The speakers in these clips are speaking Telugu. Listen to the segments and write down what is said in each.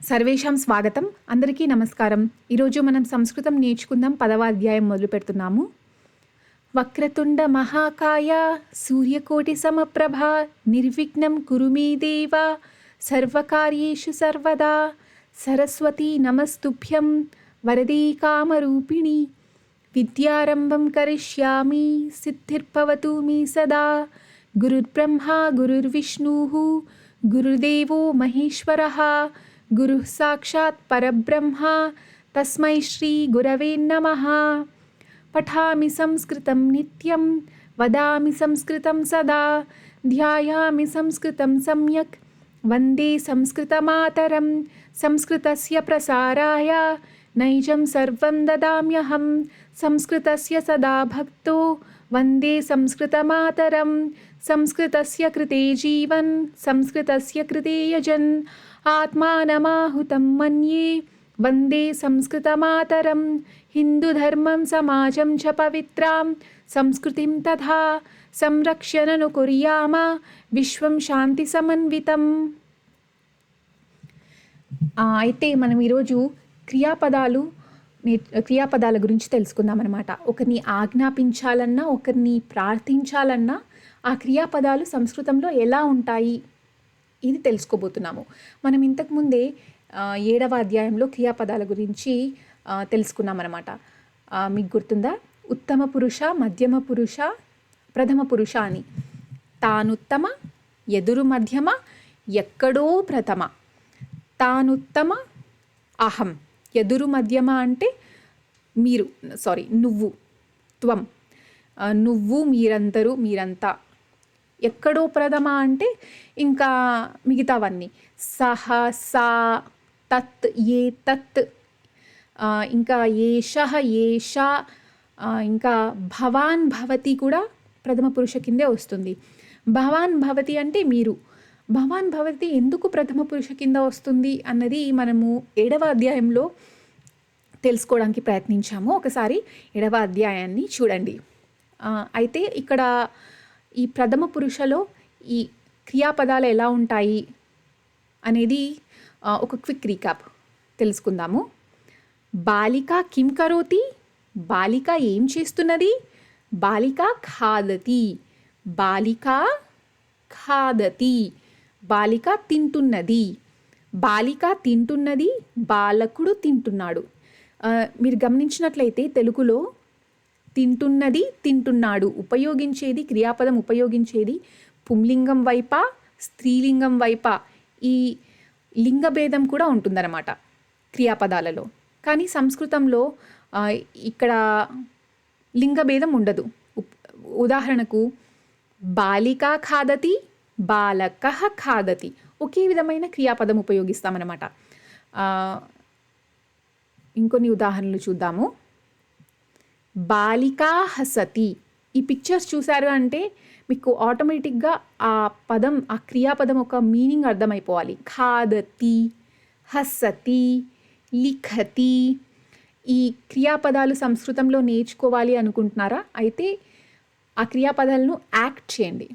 సర్వేషాం స్వాగతం. అందరికీ నమస్కారం. ఈరోజు మనం సంస్కృతం నేర్చుకుందాం. 10వ అధ్యాయం మొదలు పెడుతున్నాము. వక్రతుండ మహాకాయ సూర్యకోటి సమప్రభ నిర్విఘ్నం కురు మే దేవ సర్వకార్యేషు సర్వదా సరస్వతి నమస్తుభ్యం వరదే కామరూపిణి విద్యారంభం కరిష్యామి సిద్ధిర్భవతు మే సదా. గురుర్బ్రహ్మా గురుర్విష్ణుః గురుదేవో మహేశ్వరః గురుః సాక్షాత్ పరబ్రహ్మ తస్మై శ్రీ గురవే నమః. పఠామి సంస్కృతం నిత్యం వదామి సంస్కృతం సదా ధ్యాయామి సంస్కృతం సమ్యక్ వందే సంస్కృతమాతరం. సంస్కృతస్య ప్రసారాయ నైజం సర్వం దదామ్యహం. సంస్కృతస్య సదా భక్తో వందే సంస్కృతమాతరం. సంస్కృతస్య కృతే జీవన్ సంస్కృతస్య కృతే యజన్ ఆత్మానమాహుతం మన్యే వందే సంస్కృతమాతరం. హిందూధర్మం సమాజం చ పవిత్రాం సంస్కృతిం తథా సంరక్షణను కుర్యామ విశ్వం శాంతి సమన్వితం. అయితే మనం ఈరోజు క్రియాపదాల గురించి తెలుసుకుందాం అన్నమాట. ఒకరిని ఆజ్ఞాపించాలన్నా ఒకరిని ప్రార్థించాలన్నా ఆ క్రియాపదాలు సంస్కృతంలో ఎలా ఉంటాయి ఇది తెలుసుకోబోతున్నాము. మనం ఇంతకుముందే 7వ అధ్యాయంలో క్రియాపదాల గురించి తెలుసుకున్నాం అన్నమాట. మీకు గుర్తుందా? ఉత్తమ పురుష, మధ్యమ పురుష, ప్రథమ పురుష అని. తానుత్తమ, ఎదురు మధ్యమ, ఎక్కడో ప్రథమ. తానుత్తమ అహం, ఎదురు మధ్యమ అంటే మీరు, నువ్వు, త్వం, నువ్వు, మీరందరూ, మీరంతా. ఎక్కడో ప్రథమ అంటే ఇంకా మిగతావన్నీ సహ, సా, తత్, ఏ తత్, ఇంకా ఏషః, ఏషా, ఇంకా భవాన్ భవతి కూడా ప్రథమ పురుష కిందే వస్తుంది. భవాన్ భవతి అంటే మీరు. భవాన్ భవతి ఎందుకు ప్రథమ పురుష కింద వస్తుంది అన్నది మనము 7వ అధ్యాయంలో తెలుసుకోవడానికి ప్రయత్నించాము. ఒకసారి 7వ అధ్యాయాన్ని చూడండి. అయితే ఇక్కడ ఈ ప్రథమ పురుషలో ఈ క్రియాపదాలు ఎలా ఉంటాయి అనేది ఒక క్విక్ రీక్యాప్ తెలుసుకుందాము. బాలిక కిం కరోతి, బాలిక ఏం చేస్తున్నది? బాలిక ఖాదతి, బాలిక ఖాదతి, బాలిక తింటున్నది. బాలిక తింటున్నది, బాలకుడు తింటున్నాడు. మీరు గమనించినట్లయితే తెలుగులో తింటున్నది, తింటున్నాడు ఉపయోగించేది, క్రియాపదం ఉపయోగించేది పుంలింగం వైపా స్త్రీలింగం వైపా ఈ లింగభేదం కూడా ఉంటుందన్నమాట క్రియాపదాలలో. కానీ సంస్కృతంలో ఇక్కడ లింగభేదం ఉండదు. ఉదాహరణకు బాలిక ఖాదతి, బాలకః ఖాదతి, ఒకే విధమైన క్రియాపదం ఉపయోగిస్తామన్నమాట. ఇంకొన్ని ఉదాహరణలు చూద్దాము. బాలికా హసతి. ఈ పిక్చర్స్ చూసారు అంటే మీకు ఆటోమేటిక్గా ఆ పదం, ఆ క్రియాపదం ఒక మీనింగ్ అర్థమైపోవాలి. ఖాదతి, హసతి, లిఖతి. ఈ క్రియాపదాలు సంస్కృతంలో నేర్చుకోవాలి అనుకుంటున్నారా? అయితే ఆ క్రియాపదాలను యాక్ట్ చేయండి.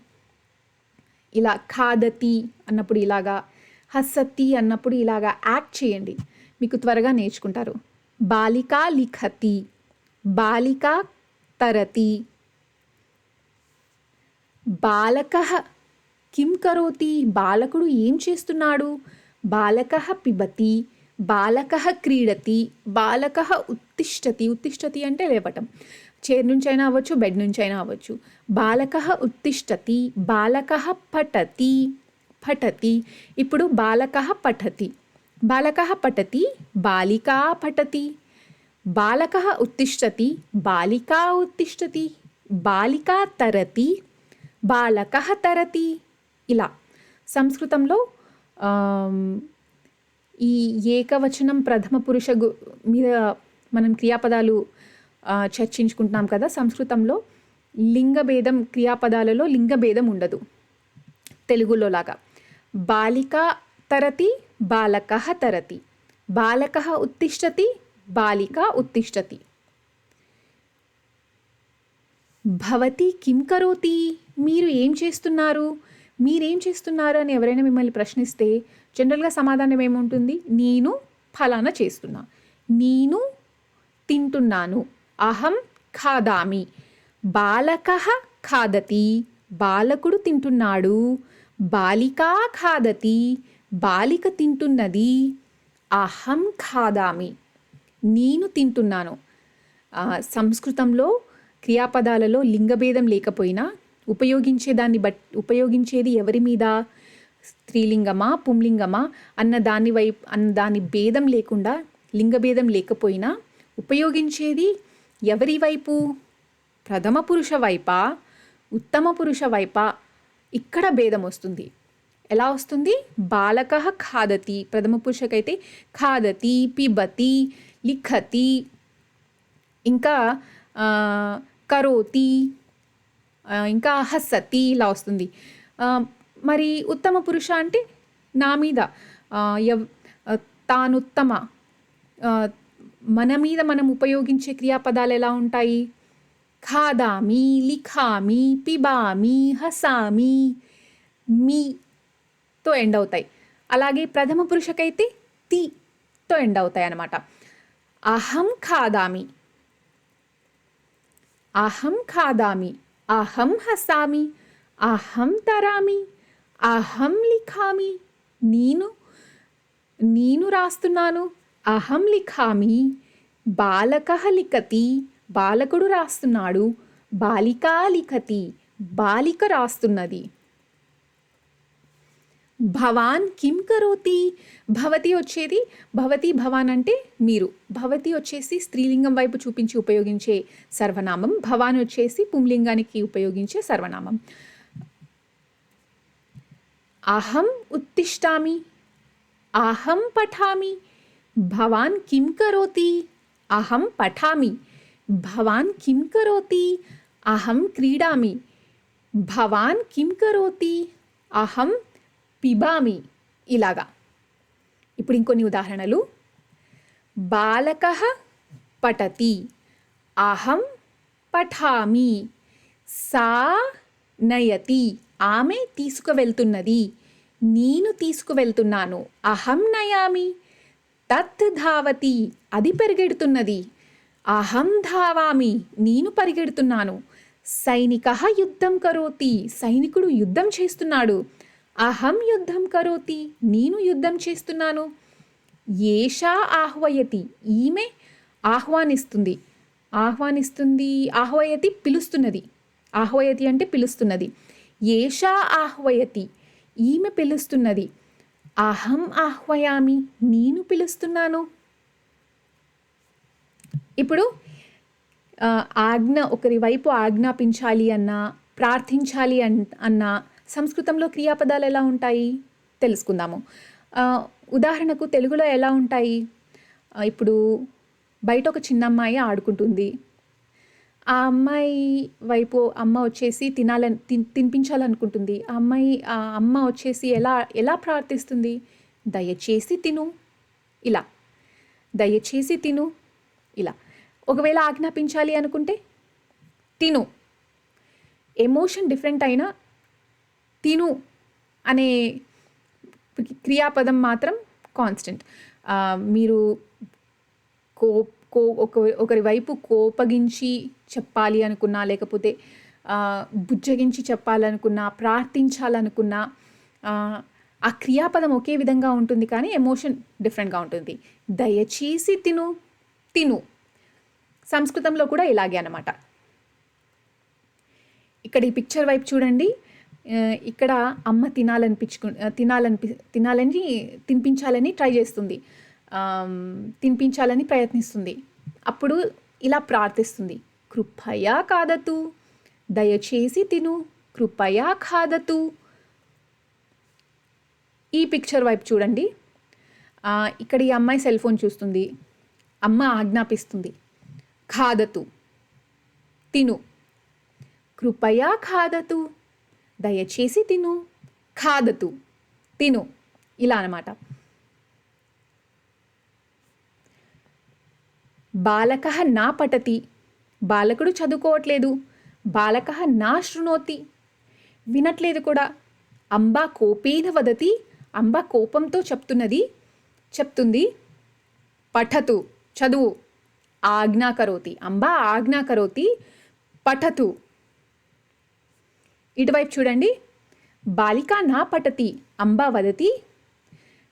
ఇలా ఖాదతి అన్నప్పుడు ఇలాగా, హసతి అన్నప్పుడు ఇలాగా యాక్ట్ చేయండి, మీకు త్వరగా నేర్చుకుంటారు. బాలికా లిఖతి, బాలిక తరతి. బాలకః కిం కరోతి, బాలకుడు ఏం చేస్తున్నాడు? బాలకః పిబతి, బాలకః క్రీడతి, బాలకః ఉత్తిష్టతి. ఉత్తిష్టతి అంటే లేవటం, చైర్ నుంచి అయినా అవ్వచ్చు, బెడ్ నుంచి అయినా అవ్వచ్చు. బాలకః ఉత్తిష్టతి, బాలకః పఠతి, పఠతి. ఇప్పుడు బాలకః పఠతి, బాలకః పఠతి, బాలికా పఠతి. బాలకః ఉత్తిష్టతి, బాలికా ఉత్తిష్టతి, బాలికా తరతి, బాలకః తరతి. ఇలా సంస్కృతంలో ఈ ఏకవచనం ప్రథమ పురుష మీద మనం క్రియాపదాలు చర్చించుకుంటున్నాం కదా. సంస్కృతంలో లింగభేదం, క్రియాపదాలలో లింగభేదం ఉండదు తెలుగులో లాగా. బాలిక తరతి, బాలకః తరతి, బాలకః ఉత్తిష్టతి, బాలిక ఉత్తిష్టతి. భవతి కిం కరోతి, మీరు ఏం చేస్తున్నారు? మీరేం చేస్తున్నారు అని ఎవరైనా మిమ్మల్ని ప్రశ్నిస్తే జనరల్గా సమాధానం ఏముంటుంది? నేను ఫలానా చేస్తున్నా, నేను తింటున్నాను. అహం ఖాదామి. బాలకః ఖాదతి. బాలకుడు తింటున్నాడు. బాలికా ఖాదతి. బాలిక తింటున్నది. అహం ఖాదామి. నేను తింటున్నాను. సంస్కృతంలో క్రియాపదాలలో లింగభేదం లేకపోయినా ఉపయోగించేది ఎవరి మీద? స్త్రీలింగమా పుంలింగమా అన్న దాని భేదం లేకుండా, లింగభేదం లేకపోయినా ఉపయోగించేది ఎవరి వైపు? ప్రథమ పురుష వైపా, ఉత్తమ పురుష వైపా? ఇక్కడ భేదం వస్తుంది. ఎలా వస్తుంది? బాలకః ఖాదతి ప్రథమ పురుషకైతే ఖాదతి, పిబతి, లిఖతి, ఇంకా కరోతి, ఇంకా హసతి, ఇలా వస్తుంది. మరి ఉత్తమ పురుష అంటే నా మీద, తానుత్తమ, మన మీద మనం ఉపయోగించే క్రియాపదాలు ఎలా ఉంటాయి? ఖాదామి, లిఖామి, పిబామి, హసామి, మీతో ఎండ్ అవుతాయి. అలాగే ప్రథమ పురుషకైతే తో ఎండ్ అవుతాయి అన్నమాట. అహం ఖాదామి, అహం ఖాదామి, అహం హసామి, అహం తరామి, అహం లిఖామి. నేను రాస్తున్నాను. అహం లిఖామి. బాలకః లిఖతి. బాలకుడు రాస్తున్నాడు. బాలికా లిఖతి. బాలిక రాస్తున్నది. భవాన్ కిం కరోతి. భవతి వచ్చేది, భవతి భవాన్ అంటే మీరు. భవతి వచ్చేసి స్త్రీలింగం వైపు చూపించి ఉపయోగించే సర్వనామం. భవాన్ వచ్చేసి పుంలింగానికి ఉపయోగించే సర్వనామం. అహం ఉత్తిష్టామి, అహం పఠామి. భవాన్ కిం కరోతి. అహం పఠామి. భవాన్ కిం కరోతి. అహం క్రీడామి. భవాన్ కిం కరోతి. అహం పిబామి. ఇలాగా. ఇప్పుడు ఇంకొన్ని ఉదాహరణలు. బాలకః పఠతి. అహం పఠామి. సా నయతి. ఆమె తీసుకువెళ్తున్నది. నేను తీసుకువెళ్తున్నాను. అహం నయామి. తత్ ధావతి. అది పరిగెడుతున్నది. అహం ధావామి. నేను పరిగెడుతున్నాను. సైనికః యుద్ధం కరోతి. సైనికుడు యుద్ధం చేస్తున్నాడు. అహం యుద్ధం కరోతి. నేను యుద్ధం చేస్తున్నాను. ఏషా ఆహ్వయతి. ఈమె ఆహ్వానిస్తుంది. ఆహ్వయతి పిలుస్తున్నది. ఆహ్వయతి అంటే పిలుస్తున్నది. ఏషా ఆహ్వయతి. ఈమె పిలుస్తున్నది. అహం ఆహ్వయామి. నేను పిలుస్తున్నాను. ఇప్పుడు ఒకరి వైపు ఆజ్ఞాపించాలి అన్నా, ప్రార్థించాలి అన్నా సంస్కృతంలో క్రియాపదాలు ఎలా ఉంటాయి తెలుసుకుందాము. ఉదాహరణకు తెలుగులో ఎలా ఉంటాయి? ఇప్పుడు బయట ఒక చిన్న అమ్మాయి ఆడుకుంటుంది. ఆ అమ్మాయి వైపు అమ్మ వచ్చేసి తినిపించాలనుకుంటుంది. ఆ అమ్మ వచ్చేసి ఎలా ప్రార్థిస్తుంది? దయచేసి తిను, ఇలా. దయచేసి తిను, ఇలా. ఒకవేళ ఆజ్ఞాపించాలి అనుకుంటే తిను. ఎమోషన్ డిఫరెంట్ అయినా తిను అనే క్రియాపదం మాత్రం కాన్స్టెంట్. మీరు ఒకరి వైపు కోపగించి చెప్పాలి అనుకున్నా, లేకపోతే బుజ్జగించి చెప్పాలనుకున్నా, ప్రార్థించాలనుకున్నా ఆ క్రియాపదం ఒకే విధంగా ఉంటుంది, కానీ ఎమోషన్ డిఫరెంట్గా ఉంటుంది. దయచేసి తిను. సంస్కృతంలో కూడా ఇలాగే అన్నమాట. ఇక్కడ ఈ పిక్చర్ వైపు చూడండి. ఇక్కడ అమ్మ తినిపించాలని ట్రై చేస్తుంది, తినిపించాలని ప్రయత్నిస్తుంది. అప్పుడు ఇలా ప్రార్థిస్తుంది. కృపయా ఖాదతు. దయచేసి తిను. కృపయా ఖాదతు. ఈ పిక్చర్ వైపు చూడండి. ఇక్కడ ఈ అమ్మాయి సెల్ ఫోన్ చూస్తుంది. అమ్మ ఆజ్ఞాపిస్తుంది. ఖాదతు, తిను. కృపయా ఖాదతు. దయచేసి తిను. ఖాదతు, తిను. ఇలా అన్నమాట. బాలకః నా పఠతి. బాలకుడు చదువుకోవట్లేదు. బాలకః నా శృణోతి. వినట్లేదు కూడా. అంబా కోపేన వదతి. అంబ కోపంతో చెప్తుంది పఠతు చదువు. ఆజ్ఞాకరోతి, అంబ ఆజ్ఞాకరోతి పఠతు. ఇటువైపు చూడండి, బాలిక నా పఠతి అంబ వదతి.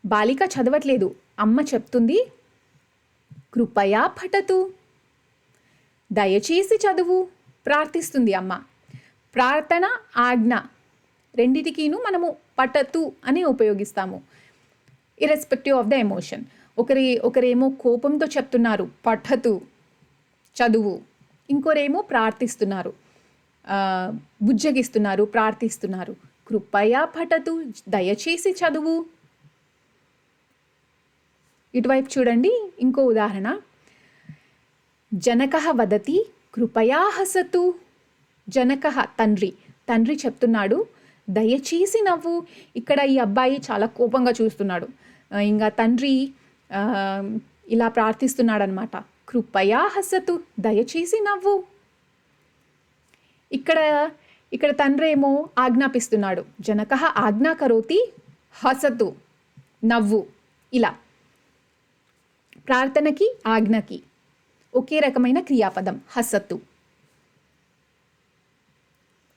బాలిక చదవట్లేదు, అమ్మ చెప్తుంది కృపయా పఠతు, దయచేసి చదువు. ప్రార్థిస్తుంది అమ్మ. ప్రార్థన, ఆజ్ఞ రెండిటికీను మనము పఠతు అని ఉపయోగిస్తాము, ఇర్రెస్పెక్టివ్ ఆఫ్ ద ఎమోషన్. ఒకరేమో కోపంతో చెప్తున్నారు పఠతు చదువు, ఇంకోరేమో ప్రార్థిస్తున్నారు, బుజ్జగిస్తున్నారు, ప్రార్థిస్తున్నారు కృపయా పఠతు, దయచేసి చదువు. ఇటువైపు చూడండి, ఇంకో ఉదాహరణ. జనకః వదతి కృపయా హసతు. జనకః తండ్రి చెప్తున్నాడు దయచేసి నవ్వు. ఇక్కడ ఈ అబ్బాయి చాలా కోపంగా చూస్తున్నాడు. ఇంకా తండ్రి ఇలా ప్రార్థిస్తున్నాడు అనమాట, కృపయా హసతు, దయచేసి నవ్వు. ఇక్కడ తండ్రి ఏమో ఆజ్ఞాపిస్తున్నాడు, జనకః ఆజ్ఞాకరోతి హసతు, నవ్వు. ఇలా ప్రార్థనకి ఆజ్ఞకి ఒకే రకమైన క్రియాపదం హసతు.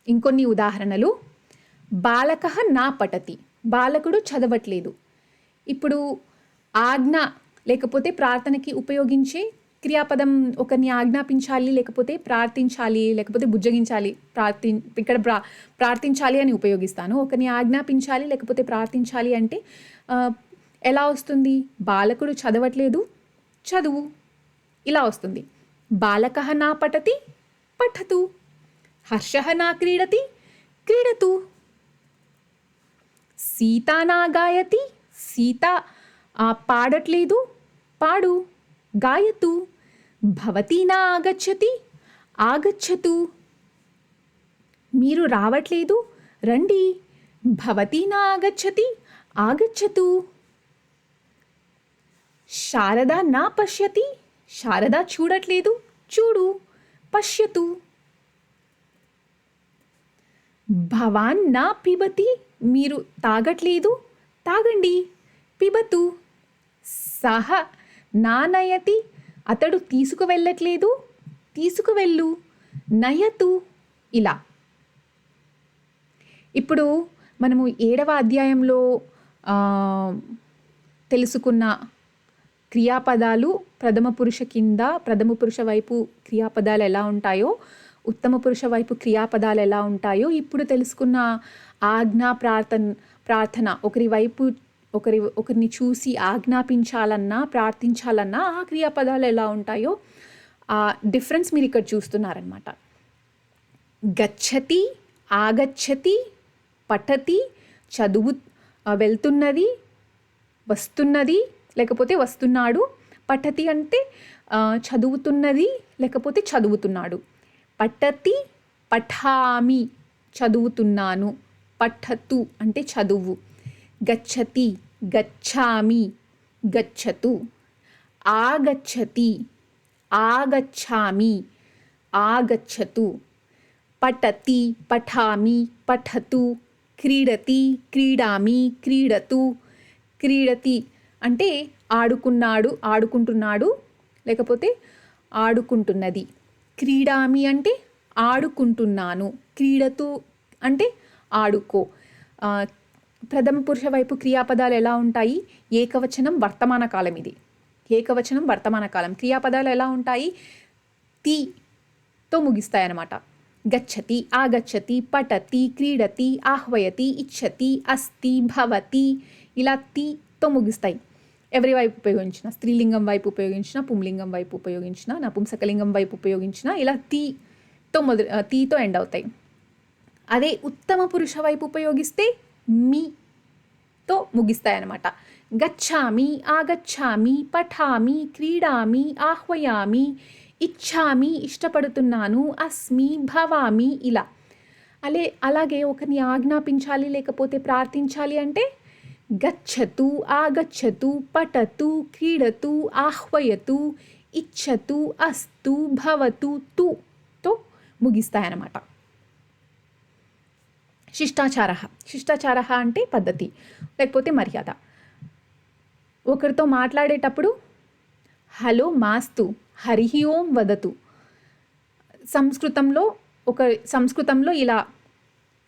ఇంకొన్ని ఉదాహరణలు. బాలకః నా పఠతి, బాలకుడు చదవట్లేదు. ఇప్పుడు ఆజ్ఞ లేకపోతే ప్రార్థనకి ఉపయోగించే క్రియాపదం, ఒకరిని ఆజ్ఞాపించాలి లేకపోతే ప్రార్థించాలి లేకపోతే బుజ్జగించాలి, ఇక్కడ ప్రార్థించాలి అని ఉపయోగిస్తాను. ఒకరిని ఆజ్ఞాపించాలి లేకపోతే ప్రార్థించాలి అంటే ఎలా వస్తుంది? బాలకుడు చదవట్లేదు, చదువు, ఇలా వస్తుంది. బాలకః నా పఠతి పఠతు, హర్షః నా క్రీడతి క్రీడతు, సీతా నా గాయతి, సీత పాడట్లేదు, పాడు, గాయతు, భవతి నా ఆగచ్చతి ఆగచ్చతు, మీరు రావట్లేదు, రండి, భవతి నా ఆగచ్చతి ఆగచ్చతు, శారద నా పశ్యతి, శారద చూడట్లేదు, చూడు, పశ్యతు, భవాన్ నా పిబతి, మీరు తాగట్లేదు, తాగండి, పిబతు, సహ నా నయతి, అతడు తీసుకువెళ్ళట్లేదు, తీసుకువెళ్ళు, నయతు, ఇలా. ఇప్పుడు మనము 7వ అధ్యాయంలో తెలుసుకున్న క్రియాపదాలు ప్రథమ పురుష కింద ప్రథమ పురుష వైపు క్రియాపదాలు ఎలా ఉంటాయో, ఉత్తమ పురుష వైపు క్రియాపదాలు ఎలా ఉంటాయో, ఇప్పుడు తెలుసుకున్న ఆజ్ఞా ప్రార్థన ఒకరిని చూసి ఆజ్ఞాపించాలన్నా ప్రార్థించాలన్నా ఆ క్రియాపదాలు ఎలా ఉంటాయో ఆ డిఫరెన్స్ మీరు ఇక్కడ చూస్తున్నారనమాట. గచ్చతి, ఆగచ్చతి, పఠతి, చదువు, వెళ్తున్నది, వస్తున్నది లేకపోతే వస్తున్నాడు. పఠతి అంటే చదువుతున్నది లేకపోతే చదువుతున్నాడు. పఠతి, పఠామి, చదువుతున్నాను. పఠతు అంటే చదువు. గచ్చతి, గచ్ఛామి, గచ్చతు. ఆగచ్చతి, ఆగచ్ఛామి, ఆగచ్చతు. పఠతి, పఠామి, పఠతు. క్రీడతి, క్రీడామి, క్రీడతు. క్రీడతి అంటే ఆడుకున్నాడు, ఆడుకుంటున్నాడు లేకపోతే ఆడుకుంటున్నది. క్రీడామి అంటే ఆడుకుంటున్నాను. క్రీడతు అంటే ఆడుకో. ప్రథమ పురుష వైపు క్రియాపదాలు ఎలా ఉంటాయి? ఏకవచనం వర్తమాన కాలం. ఇది ఏకవచనం వర్తమాన కాలం. క్రియాపదాలు ఎలా ఉంటాయి? తీతో ముగిస్తాయన్నమాట. గచ్చతి, ఆగచ్చతి, పఠతి, క్రీడతి, ఆహ్వయతి, ఇచ్చతి, అస్తి, భవతి, ఇలా తీతో ముగిస్తాయి. ఎవరి వైపు ఉపయోగించిన, స్త్రీలింగం వైపు ఉపయోగించిన, పుంలింగం వైపు ఉపయోగించిన, నపుంసకలింగం వైపు ఉపయోగించిన, ఇలా తీతో ఎండ్ అవుతాయి. అదే ఉత్తమ పురుష వైపు ఉపయోగిస్తే మీతో ముగిస్తాయన్నమాట. గచ్ఛామి, ఆగచ్ఛామి, పఠామి, క్రీడామి, ఆహ్వయామి, ఇచ్ఛామి, ఇష్టపడుతున్నాను, అస్మి, భవామి, ఇలా. అలాగే ఒకరిని ఆజ్ఞాపించాలి లేకపోతే ప్రార్థించాలి అంటే గచ్చతు, ఆగచ్చతు, పఠతు, క్రీడతు, ఆహ్వయతు, ఇచ్చతు, అస్తు, భవతు, తుతో ముగిస్తాయన్నమాట. శిష్టాచార. శిష్టాచార అంటే పద్ధతి లేకపోతే మర్యాద. ఒకరితో మాట్లాడేటప్పుడు హలో మాస్తు హరి ఓం వదతు. సంస్కృతంలో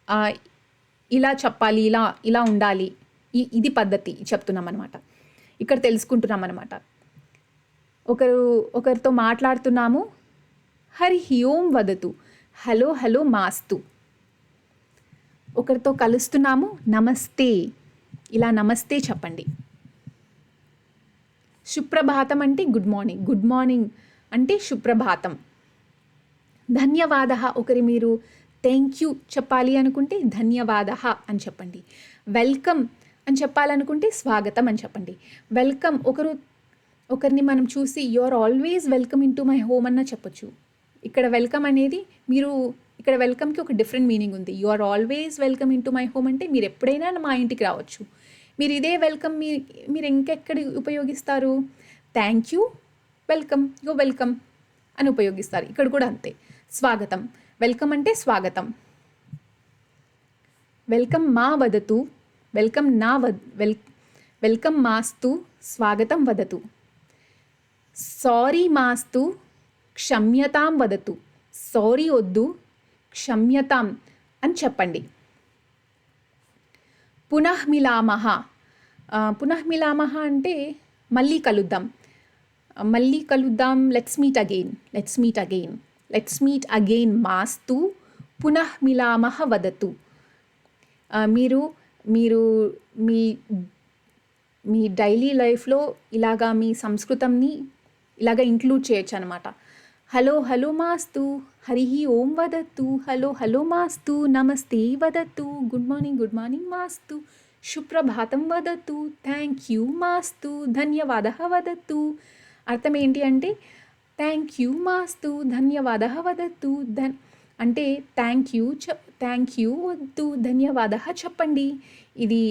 ఆ, ఇలా చెప్పాలి, ఇలా ఇలా ఉండాలి, ఇది పద్ధతి చెప్తున్నాం అనమాట, ఇక్కడ తెలుసుకుంటున్నాం అనమాట. ఒకరితో మాట్లాడుతున్నాము, హరి ఓం వదతు, హలో హలో మాస్తు. ఒకరితో కలుస్తున్నాము, నమస్తే, ఇలా నమస్తే చెప్పండి. సుప్రభాతం అంటే గుడ్ మార్నింగ్, గుడ్ మార్నింగ్ అంటే సుప్రభాతం. ధన్యవాద, మీరు థ్యాంక్ యూ చెప్పాలి అనుకుంటే ధన్యవాద అని చెప్పండి. వెల్కమ్ అని చెప్పాలనుకుంటే స్వాగతం అని చెప్పండి. వెల్కమ్, ఒకరిని మనం చూసి you are always welcome in to my home అన్న చెప్పొచ్చు. ఇక్కడ వెల్కమ్ అనేది ఇక్కడ వెల్కమ్కి ఒక డిఫరెంట్ మీనింగ్ ఉంది. You are always welcome in to my home అంటే మీరు ఎప్పుడైనా మా ఇంటికి రావచ్చు. మీరు ఇదే వెల్కమ్ మీరు ఇంకెక్కడ ఉపయోగిస్తారు? Thank you, welcome, you welcome అని ఉపయోగిస్తారు. ఇక్కడ కూడా అంతే. స్వాగతం, వెల్కమ్ అంటే స్వాగతం. వెల్కమ్ మా వదతు, వెల్కమ్ వెల్కమ్ మాస్తు, స్వాగతం వదతు. సారీ మాస్తు, క్షమ్యతాం వదతు. సారీ వద్దు, క్షమ్యతాం అని చెప్పండి. పునఃమిలామః. పునఃమిలామః అంటే మళ్ళీ కలుద్దాం, లెట్స్ మీట్ అగైన్ మాస్తు, పునఃమిలామః వదతు. మీరు మీ డైలీ లైఫ్లో ఇలాగా మీ సంస్కృతంని ఇలాగా ఇంక్లూడ్ చేయొచ్చు అనమాట. హలో హలో మాస్తు, హరి ఓం వదతు, హలో హలో మాస్తు, నమస్తే వదతు, గుడ్ మార్నింగ్ మాస్తు, సుప్రభాతం వదతు, థ్యాంక్ యూ మాస్తు, ధన్యవాద వదతు. అర్థం ఏంటి అంటే థ్యాంక్ యూ మాస్తు, ధన్యవాద వదతు. అంటే థ్యాంక్ యూ వద్దు, ధన్యవాద చెప్పండి. ఇది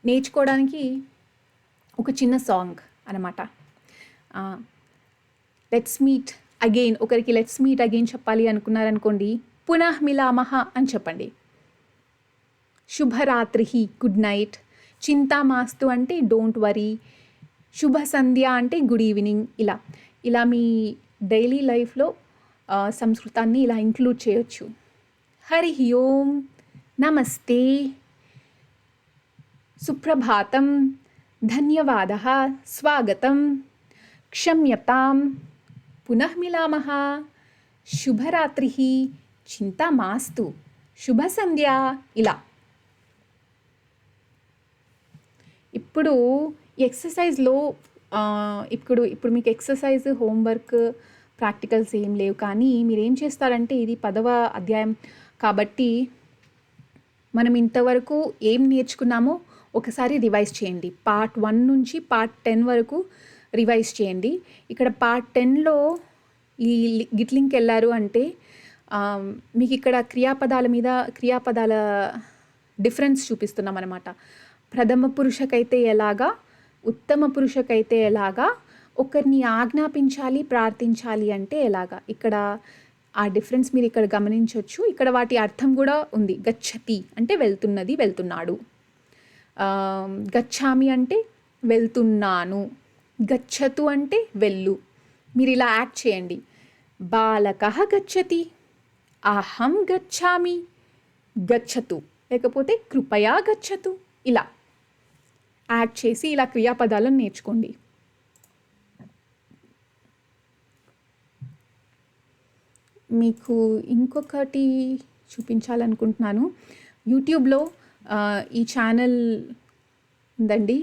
నేర్చుకోవడానికి ఒక చిన్న సాంగ్ అనమాట. లెట్స్ మీట్ అగైన్, ఒకరికి లెట్స్ మీట్ అగైన్ చెప్పాలి అనుకున్నారనుకోండి, పునః మిలామహ అని చెప్పండి. శుభరాత్రి, గుడ్ నైట్. చింతామాస్తు అంటే డోంట్ వరీ. శుభ సంధ్య అంటే గుడ్ ఈవినింగ్. ఇలా మీ డైలీ లైఫ్లో సంస్కృతాన్ని ఇలా ఇంక్లూడ్ చేయొచ్చు. హరి ఓం, నమస్తే, సుప్రభాతం, ధన్యవాద, స్వాగతం, క్షమ్యతాం, పునః మిలామః, శుభరాత్రి, చింతా మాస్తు, శుభ సంధ్య. ఇలా ఇప్పుడు ఎక్సర్సైజ్లో ఇప్పుడు మీకు ఎక్సర్సైజ్, హోంవర్క్, ప్రాక్టికల్స్ ఏం లేవు, కానీ మీరేం చేస్తారంటే ఇది 10వ అధ్యాయం కాబట్టి మనం ఇంతవరకు ఏం నేర్చుకున్నామో ఒకసారి రివైజ్ చేయండి. పార్ట్ 1 నుంచి పార్ట్ 10 వరకు రివైజ్ చేయండి. ఇక్కడ పార్ట్ 10లో ఈ గిట్లింగ్కి వెళ్ళారు అంటే మీకు ఇక్కడ క్రియాపదాల డిఫరెన్స్ చూపిస్తున్నాం అనమాట. ప్రథమ పురుషకైతే ఎలాగా, ఉత్తమ పురుషకైతే ఎలాగా, ఒకరిని ఆజ్ఞాపించాలి, ప్రార్థించాలి అంటే ఎలాగా, ఇక్కడ ఆ డిఫరెన్స్ మీరు ఇక్కడ గమనించవచ్చు. ఇక్కడ వాటి అర్థం కూడా ఉంది. గచ్చతి అంటే వెళ్తున్నది, వెళ్తున్నాడు. గచ్చామి అంటే వెళ్తున్నాను. గచ్చతు అంటే వెళ్ళు. మీరు ఇలా యాక్ట్ చేయండి. బాలకః గచ్చతి, అహం గచ్చామి, గచ్చతు, లేకపోతే కృపయా గచ్చతు. ఇలా యాక్ట్ చేసి ఇలా క్రియాపదాలను నేర్చుకోండి. మీకు ఇంకొకటి చూపించాలనుకుంటున్నాను. యూట్యూబ్లో ఈ ఛానల్ ఉందండి,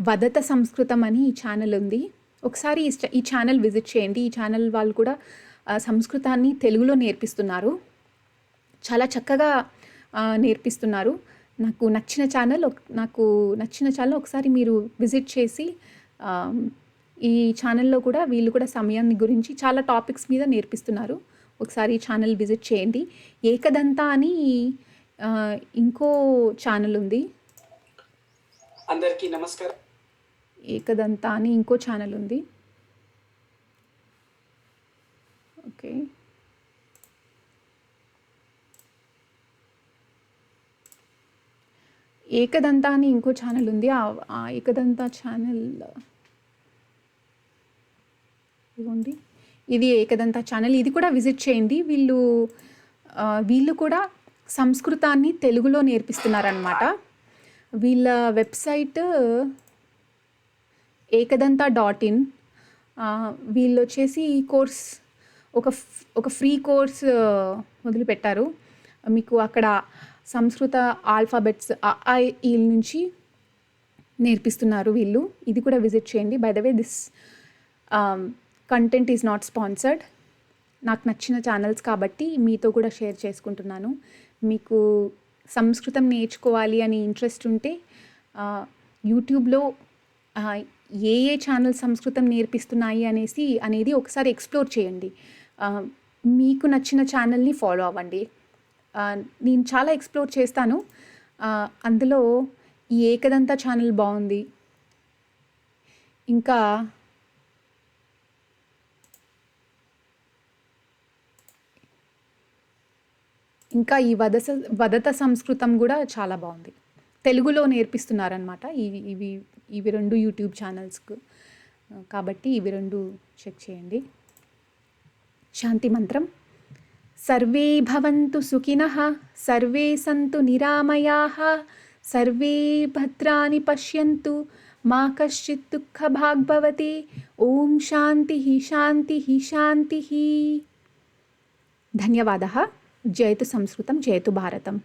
వదత సంస్కృతం అని ఈ ఛానల్ ఉంది. ఒకసారి ఈ ఛానల్ విజిట్ చేయండి. ఈ ఛానల్ వాళ్ళు కూడా సంస్కృతాన్ని తెలుగులో నేర్పిస్తున్నారు. చాలా చక్కగా నేర్పిస్తున్నారు. నాకు నచ్చిన ఛానల్ ఒకసారి మీరు విజిట్ చేసి, ఈ ఛానల్లో కూడా వీళ్ళు కూడా సమయాన్ని గురించి చాలా టాపిక్స్ మీద నేర్పిస్తున్నారు. ఒకసారి ఈ ఛానల్ విజిట్ చేయండి. ఏకదంత అని ఇంకో ఛానల్ ఉంది. అందరికీ నమస్కారం. ఏకదంత అని ఇంకో ఛానల్ ఉంది. ఓకే, ఏకదంత అని ఇంకో ఛానల్ ఉంది. ఆ ఏకదంత ఛానల్ ఇదిగోండి, ఇది ఏకదంత ఛానల్. ఇది కూడా విజిట్ చేయండి. వీళ్ళు కూడా సంస్కృతాన్ని తెలుగులో నేర్పిస్తున్నారనమాట. వీళ్ళ వెబ్సైట్ ఏకదంత.in. వీళ్ళు వచ్చేసి ఈ కోర్స్ ఒక ఫ్రీ కోర్స్ మొదలుపెట్టారు. మీకు అక్కడ సంస్కృత ఆల్ఫాబెట్స్ ఈ నుంచి నేర్పిస్తున్నారు వీళ్ళు. ఇది కూడా విజిట్ చేయండి. By the way this content is not sponsored. నాకు నచ్చిన ఛానల్స్ కాబట్టి మీతో కూడా షేర్ చేసుకుంటున్నాను. మీకు సంస్కృతం నేర్చుకోవాలి అని ఇంట్రెస్ట్ ఉంటే యూట్యూబ్లో ఏ ఛానల్ సంస్కృతం నేర్పిస్తున్నాయి అనేది ఒకసారి ఎక్స్ప్లోర్ చేయండి. మీకు నచ్చిన ఛానల్ని ఫాలో అవ్వండి. నేను చాలా ఎక్స్ప్లోర్ చేస్తాను. అందులో ఈ ఏకదంత ఛానల్ బాగుంది. ఇంకా ఈ వదత సంస్కృతం కూడా చాలా బాగుంది. తెలుగులో నేర్పిస్తున్నారనమాట. ఇవి 2 యూట్యూబ్ ఛానల్స్కు కాబట్టి ఇవి 2 చెక్ చేయండి. శాంతి మంత్రం. సర్వే భవంతు సుఖినః, సర్వే సంతు నిరామయాః, సర్వే భద్రాణి పశ్యంతు, మా కశ్చిత్ దుఃఖభాగ్ భవతి. ఓం శాంతిః శాంతిః శాంతిః. ధన్యవాదः. జయతు సంస్కృతం, జయతు భారతం.